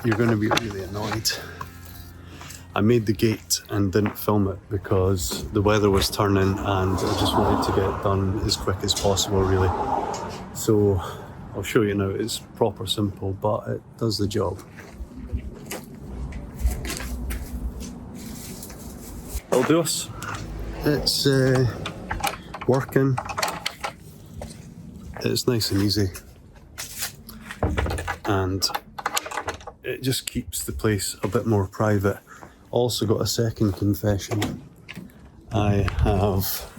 you're going to be really annoyed. I made the gate and didn't film it because the weather was turning and I just wanted to get it done as quick as possible, really. So I'll show you now. It's proper simple, but it does the job. It'll do us. It's working. It's nice and easy. And it just keeps the place a bit more private. Also got a second confession. I have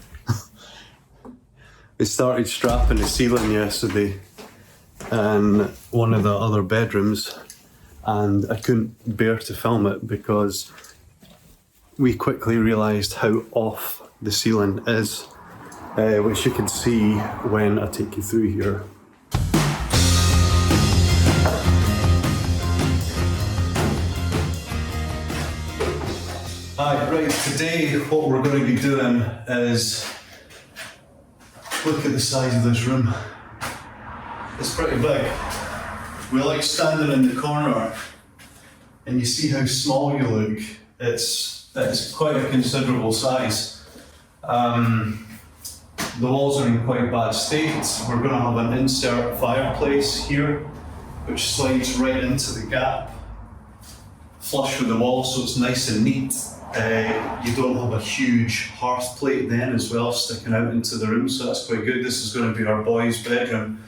we started strapping the ceiling yesterday in one of the other bedrooms, and I couldn't bear to film it because we quickly realised how off the ceiling is, which you can see when I take you through here. Hi, right, today what we're going to be doing is look at the size of this room. It's pretty big. We like standing in the corner and you see how small you look. It's quite a considerable size. The walls are in quite bad state. We're going to have an insert fireplace here which slides right into the gap, flush with the wall, so it's nice and neat. You don't have a huge hearth plate then as well sticking out into the room, so that's quite good. This is going to be our boy's bedroom,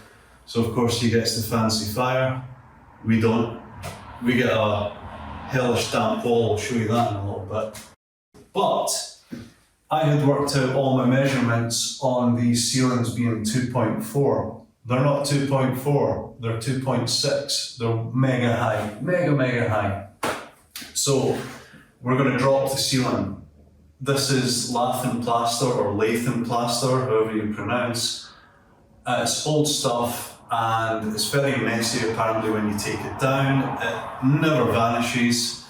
so of course he gets the fancy fire. We don't. We get a hellish damp wall. I'll show you that in a little bit. But I had worked out all my measurements on these ceilings being 2.4. They're not 2.4, they're 2.6. They're mega high, mega high. So we're going to drop the ceiling. This is Lath plaster or Latham plaster, however you pronounce. It's old stuff and it's very messy apparently when you take it down. It never vanishes.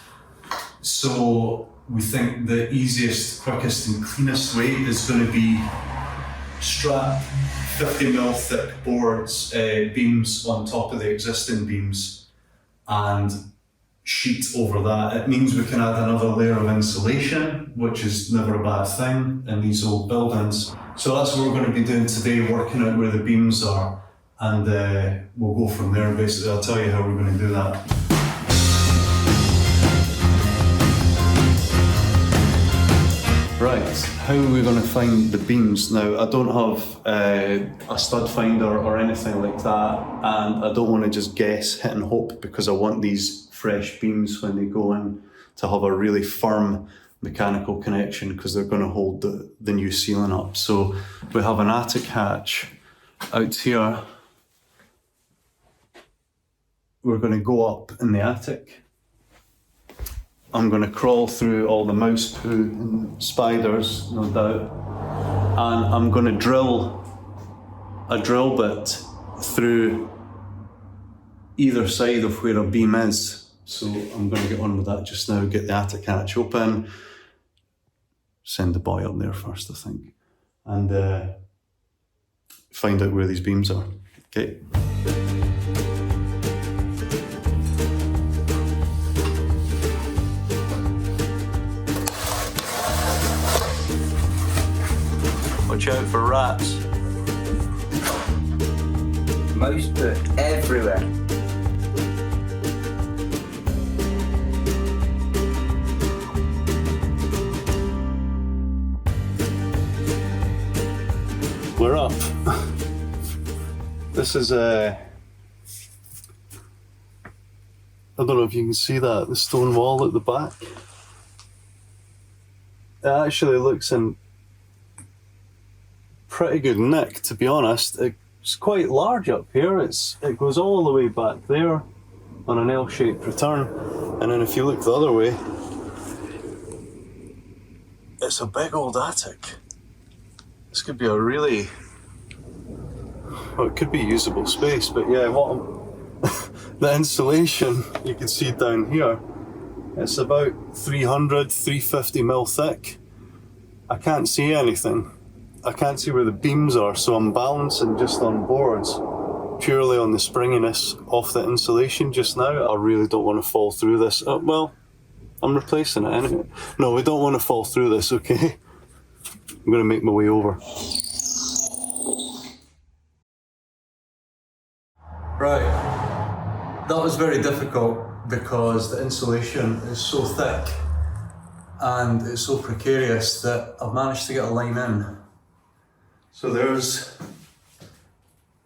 So we think the easiest, quickest and cleanest way is going to be strap 50mm thick boards, beams on top of the existing beams and sheet over that. It means we can add another layer of insulation, which is never a bad thing in these old buildings. So that's what we're going to be doing today, working out where the beams are, and we'll go from there. Basically, I'll tell you how we're going to do that. Right, how are we going to find the beams? Now, I don't have a stud finder or anything like that, and I don't want to just guess, hit and hope, because I want these fresh beams when they go in to have a really firm mechanical connection, because they're going to hold the new ceiling up. So we have an attic hatch out here. We're going to go up in the attic. I'm going to crawl through all the mouse poo and spiders, no doubt, and I'm going to drill a drill bit through either side of where a beam is. So I'm going to get on with that just now, get the attic hatch open, send the boy up there first, I think, and find out where these beams are. Okay. Watch out for rats. Mouse poo everywhere. We're up. This is I don't know if you can see that, the stone wall at the back. It actually looks in pretty good nick, to be honest. It's quite large up here. It goes all the way back there on an L-shaped return, and then if you look the other way, it's a big old attic. This could be a really, well, it could be usable space, but yeah, the insulation you can see down here, it's about 350mm thick. I can't see anything. I can't see where the beams are, so I'm balancing just on boards. purely on the springiness of the insulation just now. I really don't want to fall through this. Well, I'm replacing it anyway. No, we don't want to fall through this, okay? I'm going to make my way over. Right, that was very difficult because the insulation is so thick and it's so precarious that I've managed to get a line in. So there's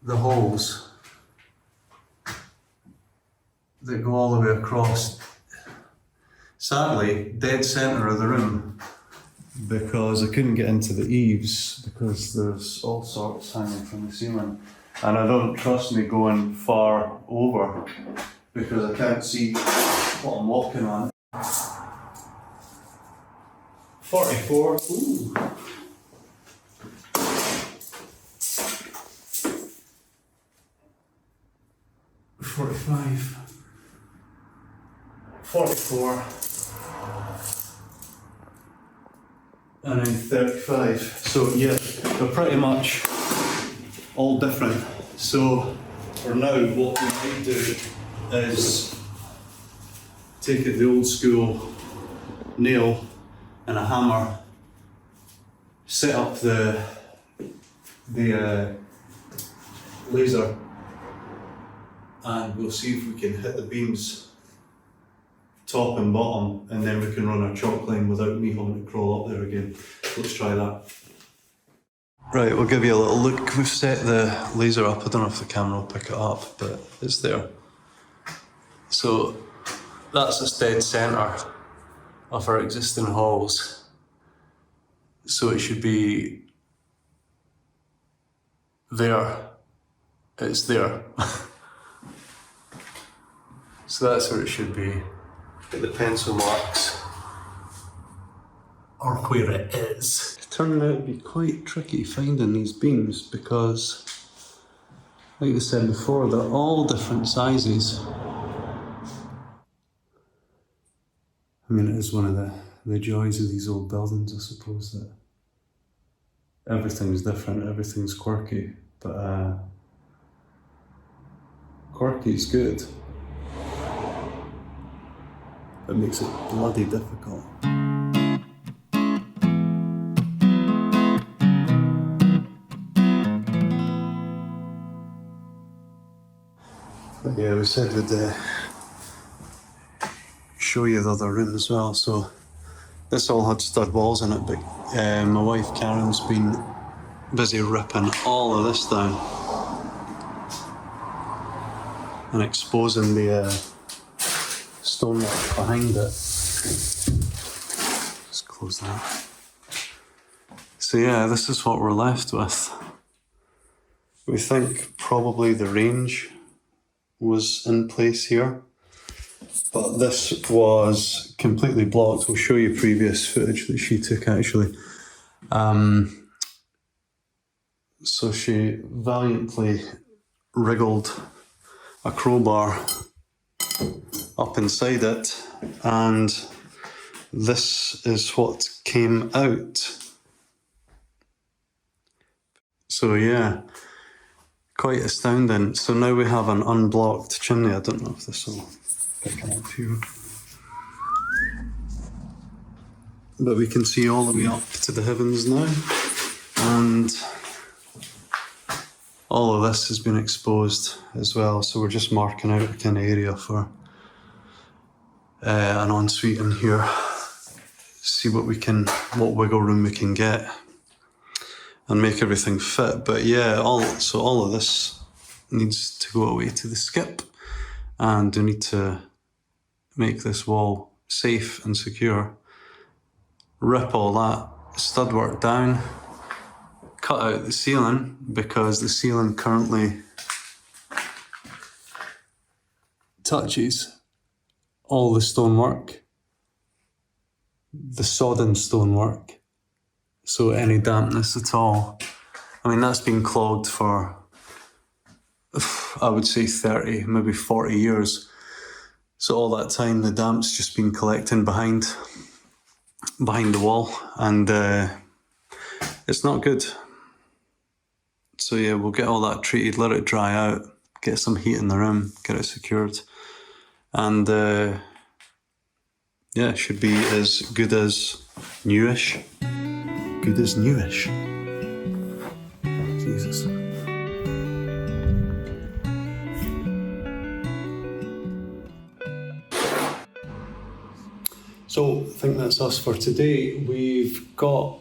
the holes that go all the way across. Sadly, dead centre of the room, because I couldn't get into the eaves because there's all sorts hanging from the ceiling. And I don't trust me going far over because I can't see what I'm walking on. 44, ooh. $45, $44, and then 35. So yeah, they're pretty much all different. So for now, what we might do is take it the old school nail and a hammer, set up the laser, and we'll see if we can hit the beams top and bottom, and then we can run our chalk line without me having to crawl up there again. Let's try that. Right, we'll give you a little look. We've set the laser up. I don't know if the camera will pick it up, but it's there. So that's its dead centre of our existing halls. So it should be there. It's there. So that's where it should be. But the pencil marks are where it is. It's turning out to be quite tricky finding these beams because, like I said before, they're all different sizes. I mean, it is one of the joys of these old buildings, I suppose, that everything's different, everything's quirky, but quirky is good. It makes it bloody difficult. But yeah, we said we'd show you the other room as well. So this all had stud walls in it, but my wife Karen's been busy ripping all of this down and exposing the stonework behind it. Just close that. So yeah, this is what we're left with. We think probably the range was in place here, but this was completely blocked. We'll show you previous footage that she took actually. So she valiantly wriggled a crowbar up inside it, and this is what came out. So yeah, quite astounding. So now we have an unblocked chimney. I don't know if this will pick up here, but we can see all the way up to the heavens now, and all of this has been exposed as well. So we're just marking out a kind of area for an ensuite in here. See what wiggle room we can get and make everything fit. But yeah, all of this needs to go away to the skip, and we need to make this wall safe and secure. Rip all that stud work down, cut out the ceiling, because the ceiling currently touches all the stonework, the sodden stonework. So any dampness at all, I mean, that's been clogged for, I would say 30, maybe 40 years. So all that time, the damp's just been collecting behind the wall, and it's not good. So yeah, we'll get all that treated, let it dry out, get some heat in the room, get it secured. And yeah, it should be as good as newish. Good as newish. Jesus. So I think that's us for today. We've got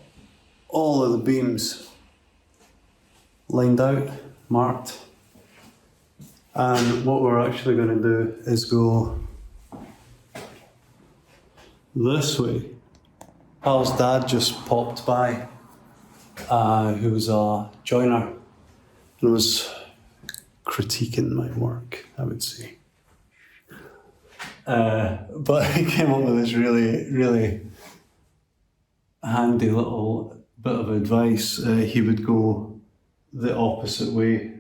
all of the beams lined out, marked. And what we're actually going to do is go this way. Al's dad just popped by, who was a joiner and was critiquing my work, I would say. But he came up with this really, really handy little bit of advice. He would go the opposite way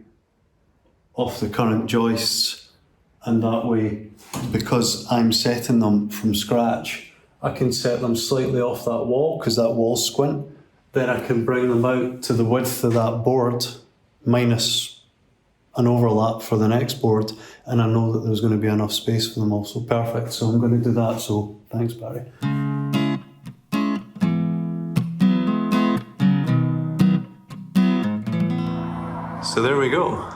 off the current joists, and that way, because I'm setting them from scratch, I can set them slightly off that wall because that wall's squint. Then I can bring them out to the width of that board minus an overlap for the next board, and I know that there's going to be enough space for them all, so perfect. So I'm going to do that, so thanks, Barry. So there we go.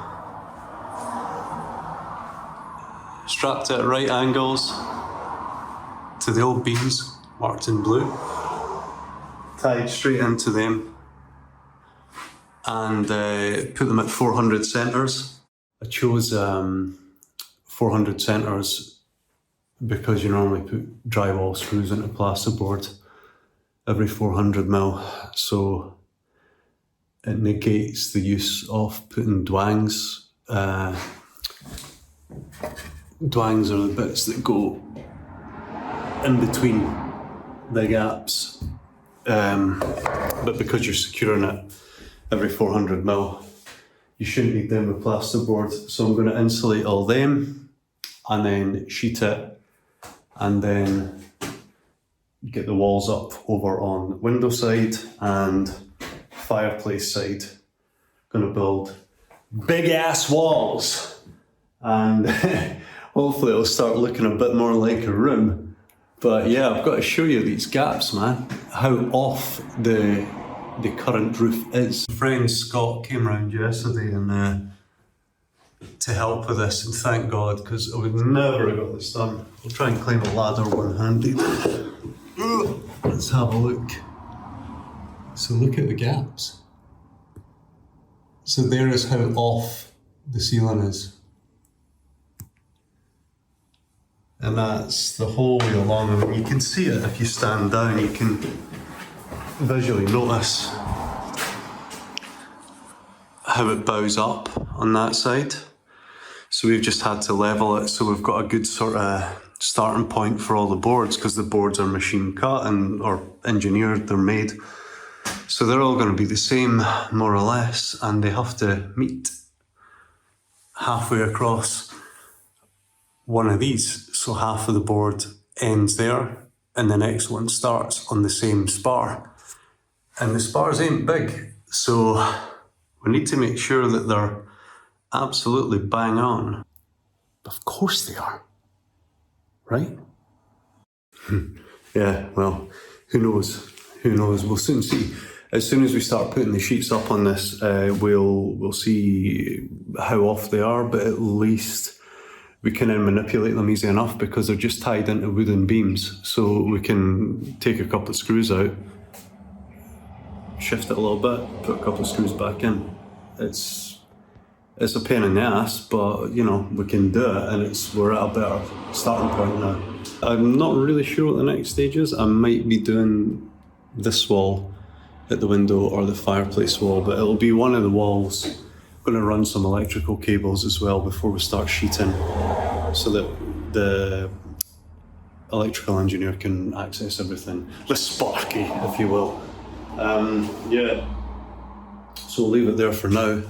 Strapped at right angles to the old beams, marked in blue. Tied straight into them. And put them at 400 centres. I chose 400 centres because you normally put drywall screws into plasterboard every 400 mil, so it negates the use of putting dwangs. Dwangs are the bits that go in between the gaps, but because you're securing it every 400 mil, you shouldn't need them with plasterboard. So I'm going to insulate all them and then sheet it, and then get the walls up over on the window side and fireplace side. Going to build big ass walls, and hopefully it'll start looking a bit more like a room. But yeah, I've got to show you these gaps, man, how off the current roof is. My friend Scott came round yesterday and to help with this, and thank God, because I would never have got this done. I'll try and climb a ladder one-handed. Let's have a look. So look at the gaps. So there is how off the ceiling is. And that's the whole way along, and you can see it if you stand down. You can visually notice how it bows up on that side. So we've just had to level it, so we've got a good sort of starting point for all the boards, because the boards are machine cut and or engineered, they're made. So they're all going to be the same, more or less, and they have to meet halfway across one of these. So half of the board ends there, and the next one starts on the same spar. And the spars ain't big, so we need to make sure that they're absolutely bang on. Of course they are, right? Yeah, well, who knows? Who knows? We'll soon see. As soon as we start putting the sheets up on this, we'll see how off they are, but at least we can then manipulate them easy enough because they're just tied into wooden beams. So we can take a couple of screws out, shift it a little bit, put a couple of screws back in. It's a pain in the ass, but you know, we can do it, and we're at a better starting point now. I'm not really sure what the next stage is. I might be doing this wall at the window or the fireplace wall, but it'll be one of the walls. I'm going to run some electrical cables as well before we start sheeting, so that the electrical engineer can access everything. The Sparky, if you will. Yeah. So we'll leave it there for now.